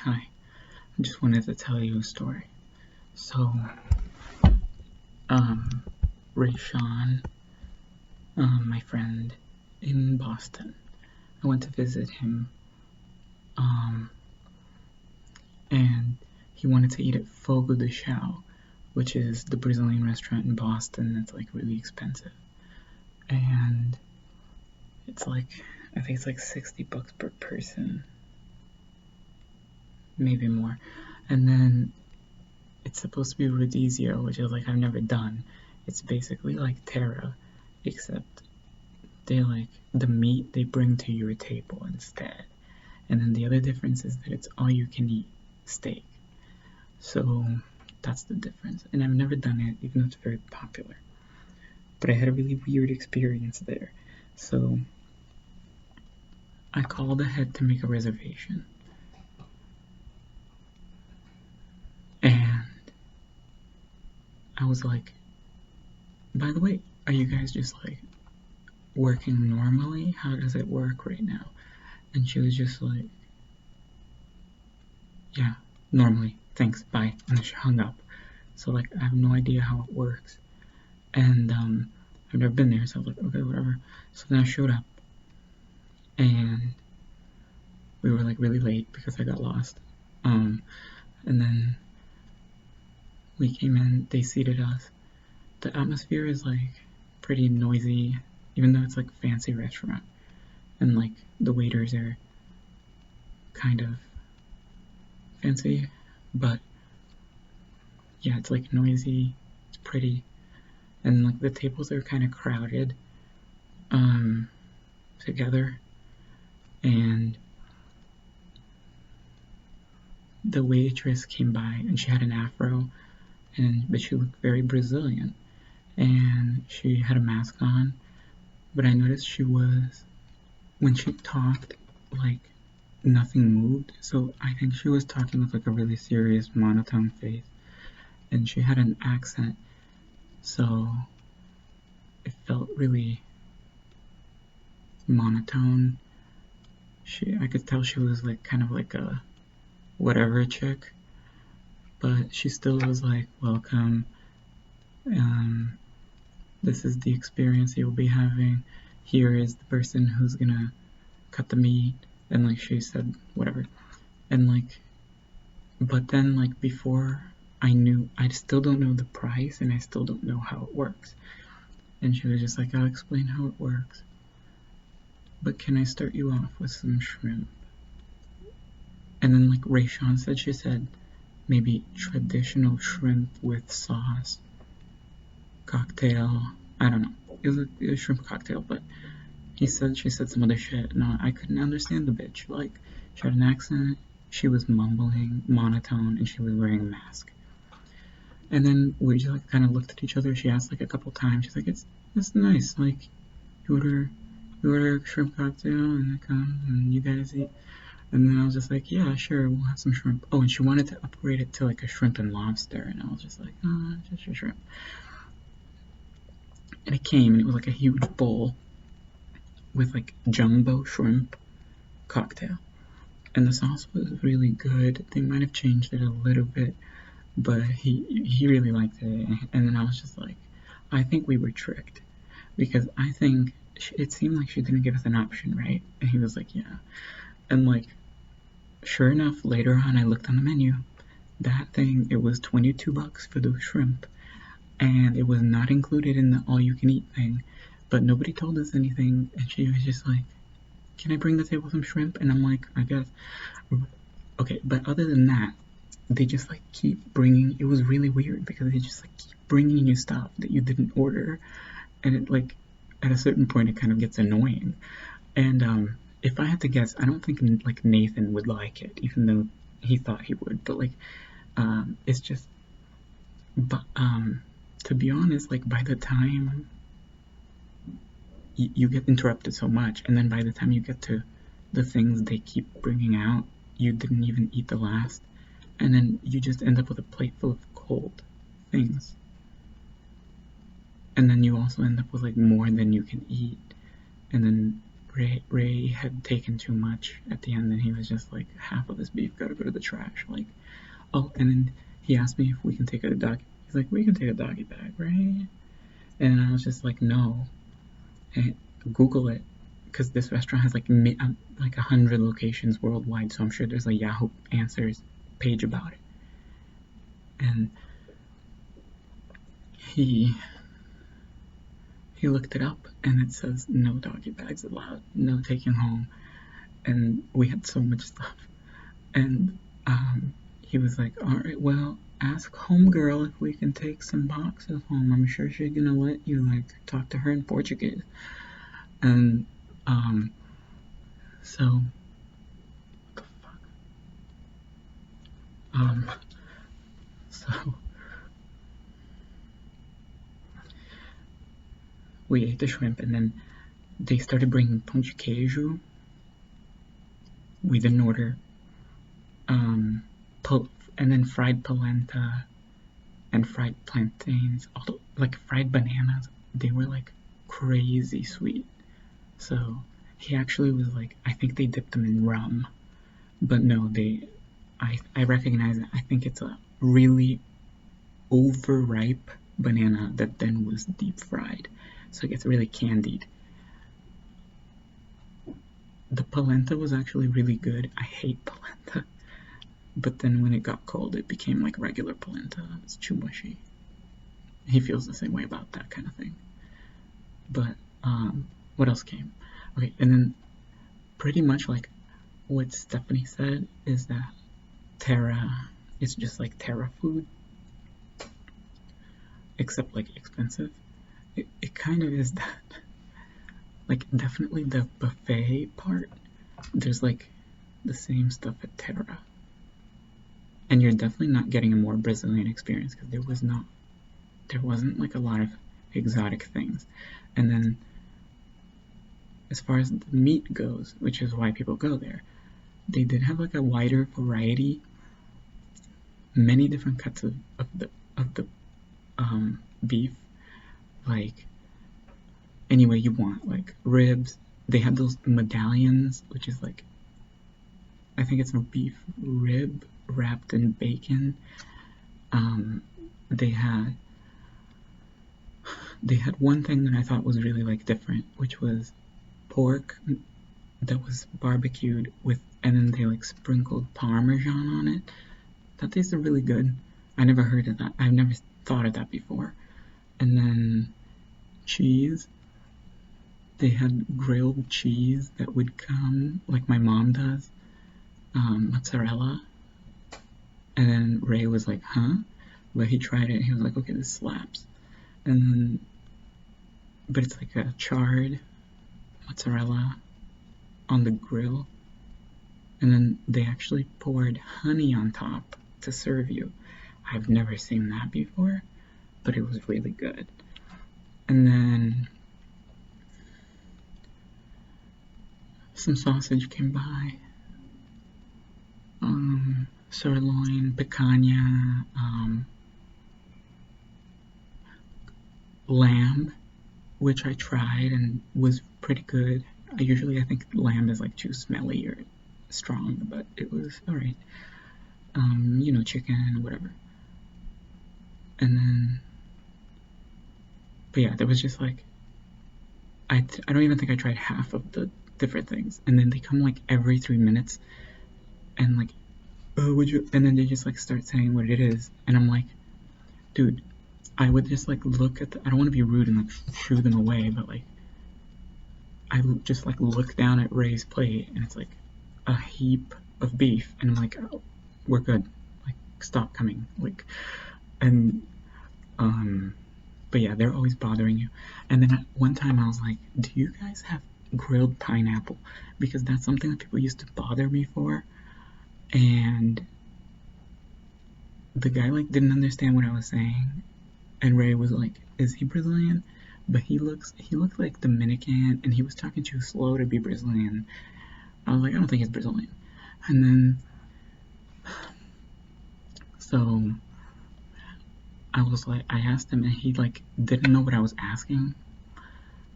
Hi, I just wanted to tell you a story. So, Rayshawn, my friend in Boston, I went to visit him, and he wanted to eat at Fogo de Chão, which is the Brazilian restaurant in Boston that's like really expensive. And it's like, I think it's like $60 per person, maybe more. And then it's supposed to be rodizio, which is like I've never done. It's basically like Terra, except they like the meat they bring to your table instead. And then the other difference is that it's all you can eat steak. So that's the difference. And I've never done it, even though it's very popular. But I had a really weird experience there. So I called ahead to make a reservation. And I was like, by the way, are you guys just like working normally? How does it work right now? And she was just like, yeah, normally, thanks, bye. And then she hung up. So like I have no idea how it works. And I've never been there, so I was like, okay, whatever. So then I showed up, and we were like really late because I got lost. And then we came in, they seated us. The atmosphere is like pretty noisy, even though it's like a fancy restaurant. And like the waiters are kind of fancy, but yeah, it's like noisy, it's pretty, and like the tables are kind of crowded together, and the waitress came by and she had an afro, but she looked very Brazilian, and she had a mask on, but I noticed when she talked, like nothing moved, so I think she was talking with like a really serious monotone face, and she had an accent, so it felt really monotone. I could tell she was like kind of like a whatever chick, but she still was like, welcome, this is the experience you'll be having, here is the person who's gonna cut the meat, and like she said whatever, and like, but then like before I still don't know the price, and I still don't know how it works, and she was just like, I'll explain how it works, but can I start you off with some shrimp? And then like Rayshawn said, she said maybe traditional shrimp with sauce, cocktail, I don't know, it was a shrimp cocktail, but she said some other shit. No, I couldn't understand the bitch. Like, she had an accent, she was mumbling, monotone, and she was wearing a mask. And then we just like kind of looked at each other. She asked like a couple times. She's like, "It's nice. Like, you order a shrimp cocktail, and it comes, and you guys eat." And then I was just like, "Yeah, sure, we'll have some shrimp." Oh, and she wanted to upgrade it to like a shrimp and lobster, and I was just like, "Oh, just your shrimp." And it came, and it was like a huge bowl with like jumbo shrimp cocktail, and the sauce was really good. They might have changed it a little bit, but he really liked it. And then I was just like, I think we were tricked, because I think it seemed like she didn't give us an option, right? And he was like, yeah. And like, sure enough, later on I looked on the menu, that thing, it was $22 for the shrimp, and it was not included in the all-you-can-eat thing, but nobody told us anything, and she was just like, can I bring the table some shrimp? And I'm like, I guess. Okay, but other than that, they just like keep bringing, it was really weird because they just like keep bringing you stuff that you didn't order, and it like, at a certain point it kind of gets annoying. And if I had to guess, I don't think like Nathan would like it, even though he thought he would, but like, it's just, but to be honest, like by the time you get interrupted so much, and then by the time you get to the things they keep bringing out, you didn't even eat the last, and then you just end up with a plate full of cold things, and then you also end up with like more than you can eat, and then Ray had taken too much at the end, and he was just like, half of this beef gotta go to the trash. Like, oh, and then he asked me if we can take a dog. He's like, we can take a doggy bag, right? And I was just like, no. And Google it, because this restaurant has like 100 locations worldwide, so I'm sure there's a Yahoo Answers page about it. And he looked it up, and it says no doggy bags allowed, no taking home. And we had so much stuff, and he was like, all right, well, ask homegirl if we can take some boxes home. I'm sure she's gonna let you, like, talk to her in Portuguese. And so what the fuck? So we ate the shrimp, and then they started bringing pão de queijo. We didn't order. And then fried polenta and fried plantains, although like fried bananas, they were like crazy sweet. So he actually was like, I think they dipped them in rum, but no, I recognize it. I think it's a really overripe banana that then was deep fried, so it gets really candied. The polenta was actually really good. I hate polenta. But then when it got cold, it became like regular polenta. It's too mushy. He feels the same way about that kind of thing. But what else came? Okay, and then pretty much like what Stephanie said is that Terra is just like Terra food, except like expensive. It kind of is that. Like definitely the buffet part, there's like the same stuff at Terra. And you're definitely not getting a more Brazilian experience because there wasn't like a lot of exotic things. And then as far as the meat goes, which is why people go there, they did have like a wider variety, many different cuts of the beef, like any way you want, like ribs. They had those medallions, which is like, I think it's a beef rib wrapped in bacon. They had one thing that I thought was really like different, which was pork that was barbecued with, and then they like sprinkled Parmesan on it. That tasted really good. I never heard of that. I've never thought of that before. And then cheese. They had grilled cheese that would come, like my mom does, mozzarella. And then Ray was like, huh? But he tried it and he was like, okay, this slaps. And then, but it's like a charred mozzarella on the grill. And then they actually poured honey on top to serve you. I've never seen that before, but it was really good. And then some sausage came by. Sirloin, picanha, lamb, which I tried and was pretty good. I think lamb is like too smelly or strong, but it was alright. Chicken, whatever. And then, but yeah, there was just like, I don't even think I tried half of the different things. And then they come like every 3 minutes, and like, would you? And then they just like start saying what it is, and I'm like, dude, I would just like look at I don't want to be rude and like shoo them away, but like, I just like look down at Ray's plate, and it's like a heap of beef, and I'm like, oh, we're good, like stop coming, like, and but yeah, they're always bothering you. And then one time I was like, do you guys have grilled pineapple? Because that's something that people used to bother me for. And the guy like didn't understand what I was saying, and Ray was like, is he Brazilian? But he looked like Dominican, and he was talking too slow to be Brazilian. I was like, I don't think he's Brazilian. And then so I was like, I asked him, and he like didn't know what I was asking.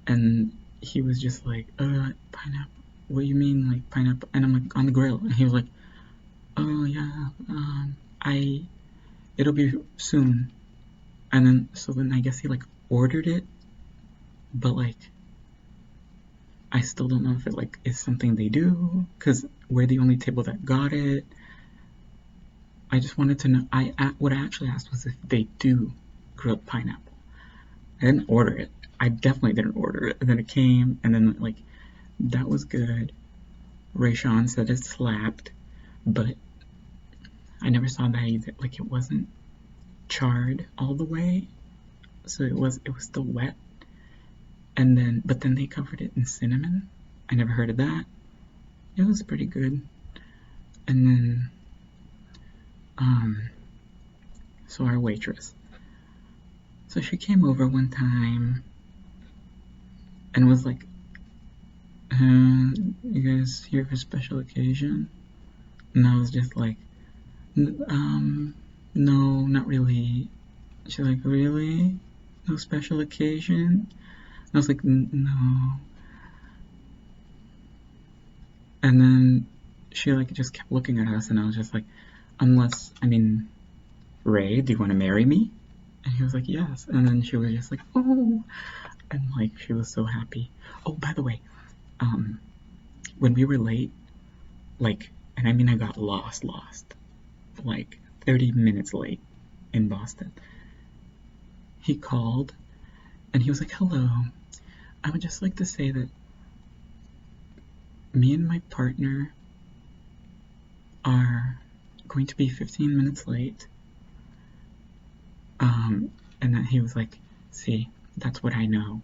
And he was just like, pineapple. What do you mean, like pineapple? And I'm like, on the grill. And he was like, oh yeah, it'll be soon. And then, so then I guess he like ordered it, but like, I still don't know if it like is something they do, because we're the only table that got it. I just wanted to know. What I actually asked was if they do grilled pineapple. I didn't order it. I definitely didn't order it. And then it came, and then like that was good. Rayshawn said it slapped, but I never saw that either. Like it wasn't charred all the way, so it was still wet. And then, but then they covered it in cinnamon. I never heard of that. It was pretty good. And then, so our waitress. So she came over one time and was like, you guys here for a special occasion? And I was just like, no, not really. She's like, really? No special occasion? And I was like, no. And then she like just kept looking at us, and I was just like, Ray, do you want to marry me? And he was like, yes. And then she was just like, oh, and like she was so happy. Oh, by the way, when we were late, like, and I mean I got lost, like 30 minutes late in Boston. He called, and he was like, hello, I would just like to say that me and my partner are going to be 15 minutes late. And then he was like, see, that's what I know.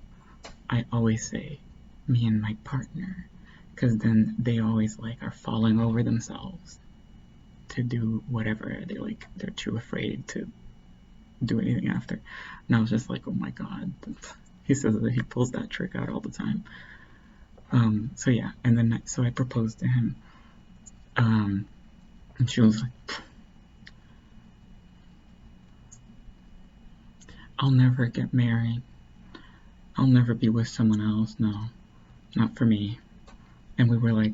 I always say me and my partner, because then they always like are falling over themselves to do whatever. They're too afraid to do anything after. And I was just like, oh my god. He says that he pulls that trick out all the time. So yeah, and then so I proposed to him. And she was like, I'll never get married. I'll never be with someone else. No, not for me. And we were like,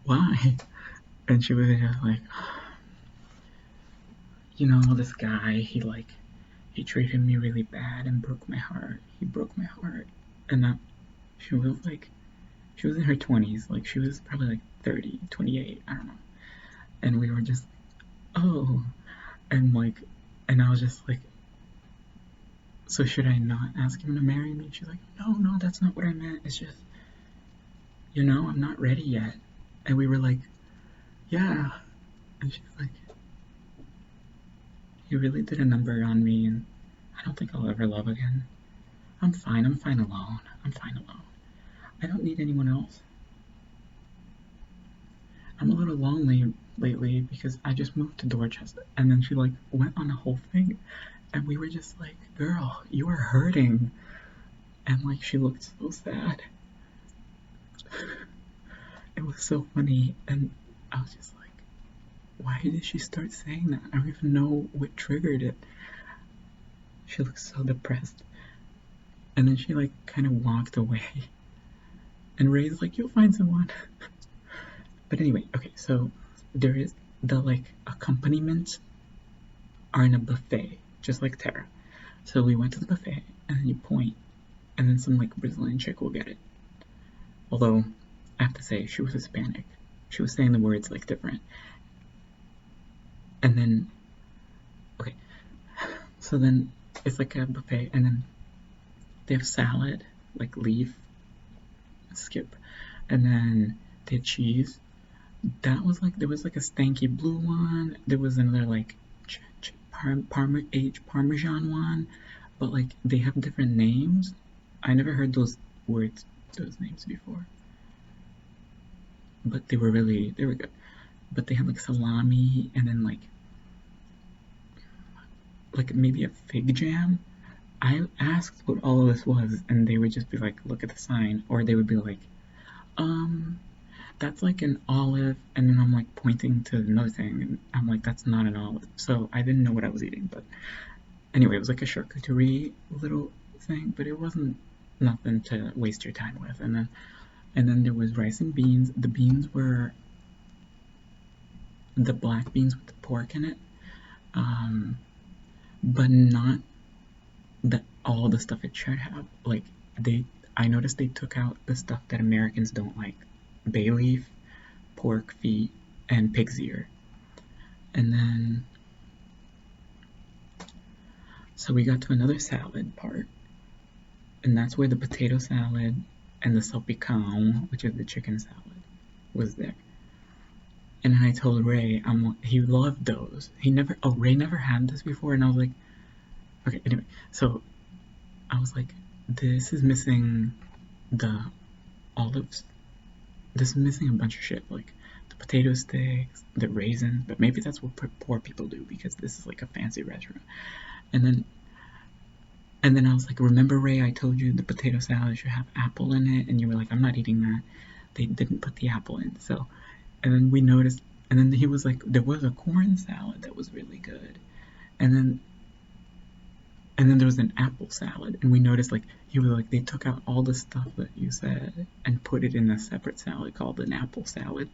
why? And she was just like, this guy, he treated me really bad and broke my heart. He broke my heart. And she was in her 20s. Like, she was probably like 30, 28, I don't know. And we were just, oh. And I was just like, so should I not ask him to marry me? She's like, no, that's not what I meant. It's just, I'm not ready yet. And we were like, yeah. And she's like, he really did a number on me, and I don't think I'll ever love again. I'm fine alone. I don't need anyone else. I'm a little lonely lately because I just moved to Dorchester. And then she like went on a whole thing, and we were just like, girl, you are hurting. And like she looked so sad. It was so funny, and I was just like, why did she start saying that? I don't even know what triggered it. She looked so depressed. And then she like kind of walked away. And Ray's like, you'll find someone. But anyway, okay, so there is the like accompaniments are in a buffet, just like Tara. So we went to the buffet, and then you point, and then some like Brazilian chick will get it. Although I have to say, she was Hispanic. She was saying the words like different. And then, okay, so then it's like a buffet, and then they have salad, like leaf, skip, and then they had cheese. That was like, there was like a stanky blue one. There was another like Parmesan one, but like they have different names. I never heard those names before. But they were good. But they had like salami, and then like maybe a fig jam. I asked what all of this was, and they would just be like, look at the sign, or they would be like, that's like an olive, and then I'm like pointing to another thing, and I'm like, that's not an olive. So I didn't know what I was eating, but anyway, it was like a charcuterie little thing, but it wasn't nothing to waste your time with. And then there was rice and beans. The beans were the black beans with the pork in it, but not all the stuff it should have. Like I noticed they took out the stuff that Americans don't like: bay leaf, pork feet, and pig's ear. And then, so we got to another salad part, and that's where the potato salad and the salpicão, which is the chicken salad, was there. And then I told Ray, he loved those. Ray never had this before, and I was like, okay, anyway, so I was like, this is missing the olives. This is missing a bunch of shit, like the potato sticks, the raisins, but maybe that's what poor people do because this is like a fancy restaurant. And then I was like, remember, Ray, I told you the potato salad should have apple in it, and you were like, I'm not eating that. They didn't put the apple in, so. And then we noticed, and then he was like, there was a corn salad that was really good, and then there was an apple salad, and we noticed, like, he was like, they took out all the stuff that you said and put it in a separate salad called an apple salad,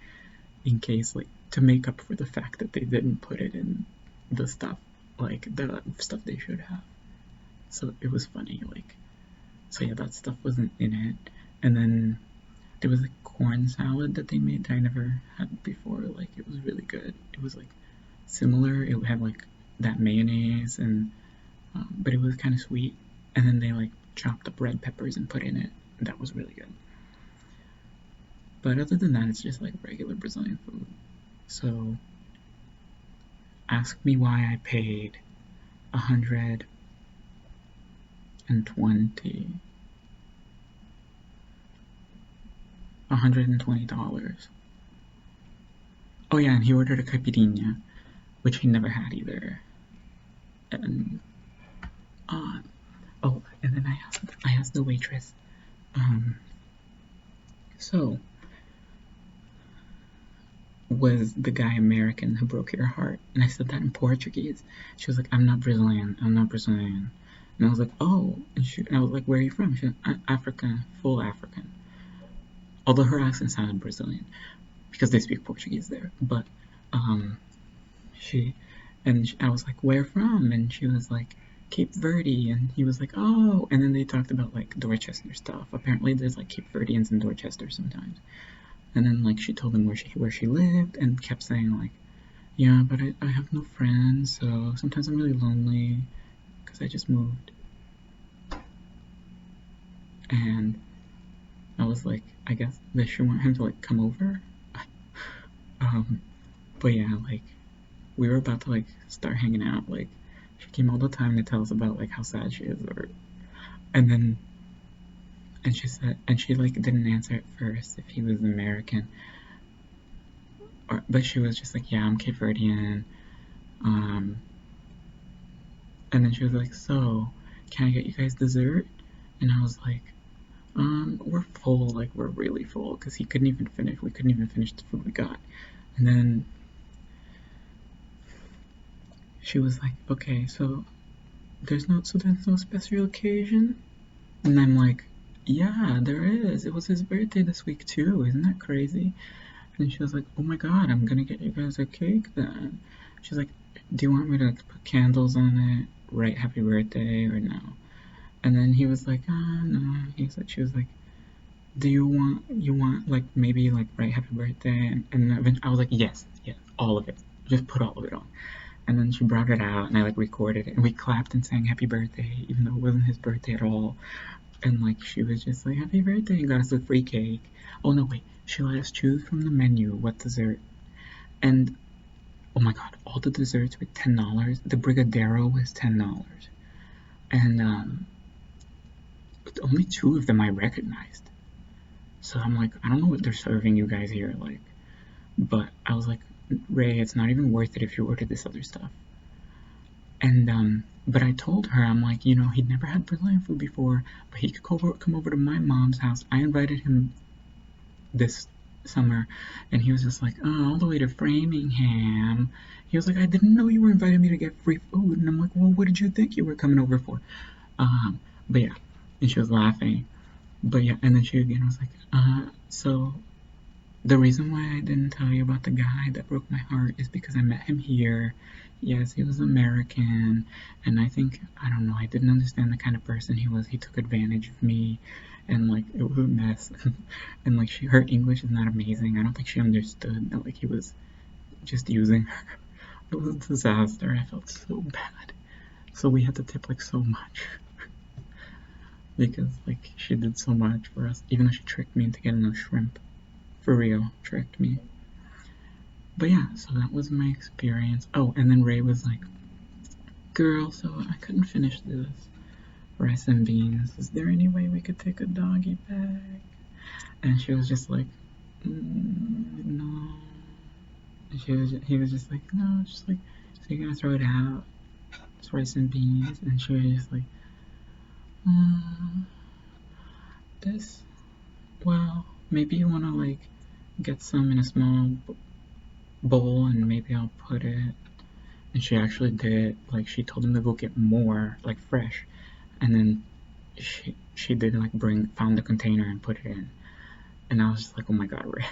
in case, like, to make up for the fact that they didn't put it in the stuff, like, the stuff they should have. So it was funny, like, so yeah, that stuff wasn't in it. And then there was a corn salad that they made that I never had before. Like, it was really good. It was like similar. It had like that mayonnaise and but it was kind of sweet. And then they like chopped up red peppers and put in it. That was really good. But other than that, it's just like regular Brazilian food. So ask me why I paid $120. Oh yeah, and he ordered a caipirinha, which he never had either. And and then I asked the waitress, so was the guy American who broke your heart? And I said that in Portuguese. She was like, I'm not Brazilian. And I was like, oh. And I was like, where are you from? She said, African, full African. Although her accent sounded Brazilian because they speak Portuguese there. But I was like, where from? And she was like, Cape Verde. And he was like, oh. And then they talked about like Dorchester stuff. Apparently there's like Cape Verdeans in Dorchester sometimes. And then like she told him where she lived and kept saying like, yeah, but I have no friends, so sometimes I'm really lonely because I just moved. And I was like, I guess they should want him to like come over. But yeah, like we were about to like start hanging out. Like she came all the time to tell us about like how sad she is, and she like didn't answer at first if he was American, but she was just like, yeah, I'm Cape Verdean. And then she was like, so can I get you guys dessert? And I was like, we're full, like we're really full, because we couldn't even finish the food we got. And then she was like, okay, so there's no special occasion? And I'm like, yeah, there is. It was his birthday this week too. Isn't that crazy? And she was like, oh my god, I'm gonna get you guys a cake then. She's like, do you want me to like, put candles on it, write happy birthday, or no? And then he was like, no. She was like, do you want like maybe like write happy birthday? And eventually I was like, yes, all of it. Just put all of it on. And then she brought it out and I like recorded it and we clapped and sang happy birthday even though it wasn't his birthday at all. And like she was just like, happy birthday, and got us a free cake. Oh no, wait, she let us choose from the menu what dessert. And oh my god, all the desserts were $10. The Brigadeiro was $10. And only 2 of them I recognized. So I'm like, I don't know what they're serving you guys here, like, but I was like, Ray, it's not even worth it if you order this other stuff. And but I told her, I'm like, you know, he'd never had Brazilian food before, but he could come over to my mom's house. I invited him this summer, and he was just like, oh, all the way to Framingham. He was like, I didn't know you were inviting me to get free food. And I'm like, well, what did you think you were coming over for? But yeah, and she was laughing. But yeah, and then she again was like, so the reason why I didn't tell you about the guy that broke my heart is because I met him here. Yes, he was American, and I don't know, I didn't understand the kind of person he was. He took advantage of me, and like, it was a mess. And like, her English is not amazing. I don't think she understood that like he was just using her. It was a disaster. I felt so bad. So we had to tip like so much. Because like, she did so much for us, even though she tricked me into getting those shrimp. For real, tricked me. But yeah, so that was my experience. Oh, and then Ray was like, girl, so I couldn't finish this rice and beans. Is there any way we could take a doggy bag? And she was just like, no. And he was just like, no, just like, so you're gonna throw it out? It's rice and beans. And she was just like, this, well, maybe you wanna like get some in a small bowl and maybe I'll put it. And she actually did, like, she told him to go get more, like, fresh. And then she did, like, found the container and put it in. And I was just like, oh my god, Ray.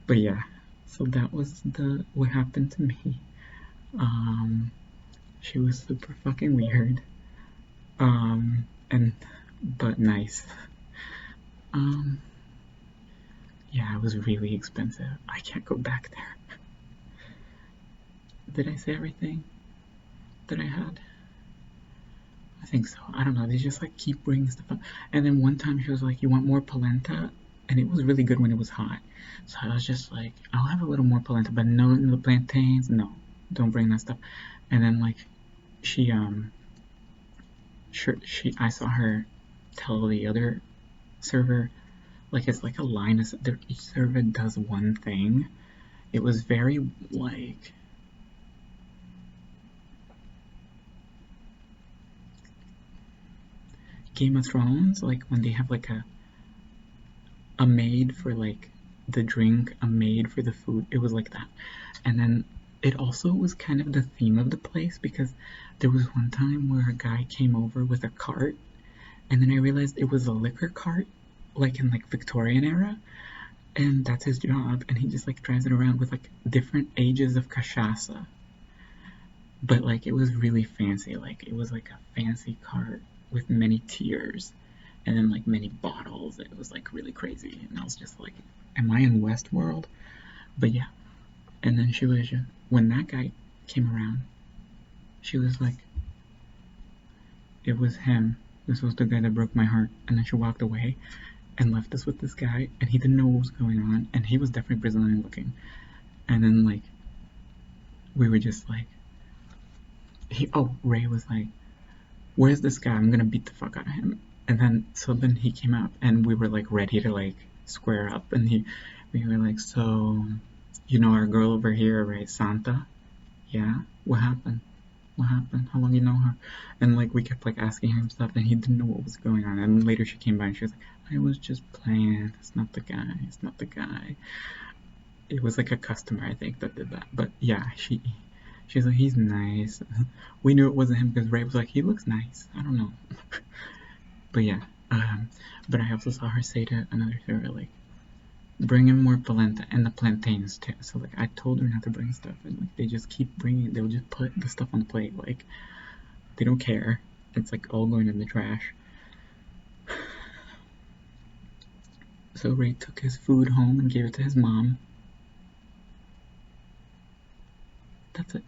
But yeah, so that was what happened to me. She was super fucking weird. But nice. Yeah, it was really expensive. I can't go back there. Did I say everything that I had? I think so. I don't know. They just like keep bringing stuff up. And then one time she was like, you want more polenta? And it was really good when it was hot. So I was just like, I'll have a little more polenta, but no, the plantains, no, don't bring that stuff. And then like, I saw her tell the other server, like it's like a line of, each server does one thing. It was very like, Game of Thrones, like when they have like a maid for like the drink, a maid for the food. It was like that. And then it also was kind of the theme of the place because there was one time where a guy came over with a cart and then I realized it was a liquor cart, like in like Victorian era, and that's his job, and he just like drives it around with like different ages of cachaça. But like it was really fancy, like it was like a fancy cart with many tiers and then like many bottles. It was like really crazy, and I was just like, am I in Westworld? But yeah. And then she was just, when that guy came around, she was like, it was him. This was the guy that broke my heart. And then she walked away and left us with this guy, and he didn't know what was going on, and he was definitely Brazilian looking. And then like, we were just like, Ray was like, where's this guy? I'm gonna beat the fuck out of him. And then he came up, and we were like ready to like square up, and we were like, so, you know our girl over here, right, Santa? Yeah? What happened? What happened? How long you know her? And like we kept like asking him stuff, and he didn't know what was going on. And later she came by and she was like, I was just playing. It's not the guy. It's not the guy. It was like a customer, I think, that did that. But yeah, she's like, he's nice. We knew it wasn't him because Ray was like, he looks nice. I don't know. But yeah, but I also saw her say to another server, like, bring in more polenta and the plantains too. So like, I told her not to bring stuff, and like, they just keep bringing. They'll just put the stuff on the plate. Like, they don't care. It's like all going in the trash. So Ray took his food home and gave it to his mom. That's it.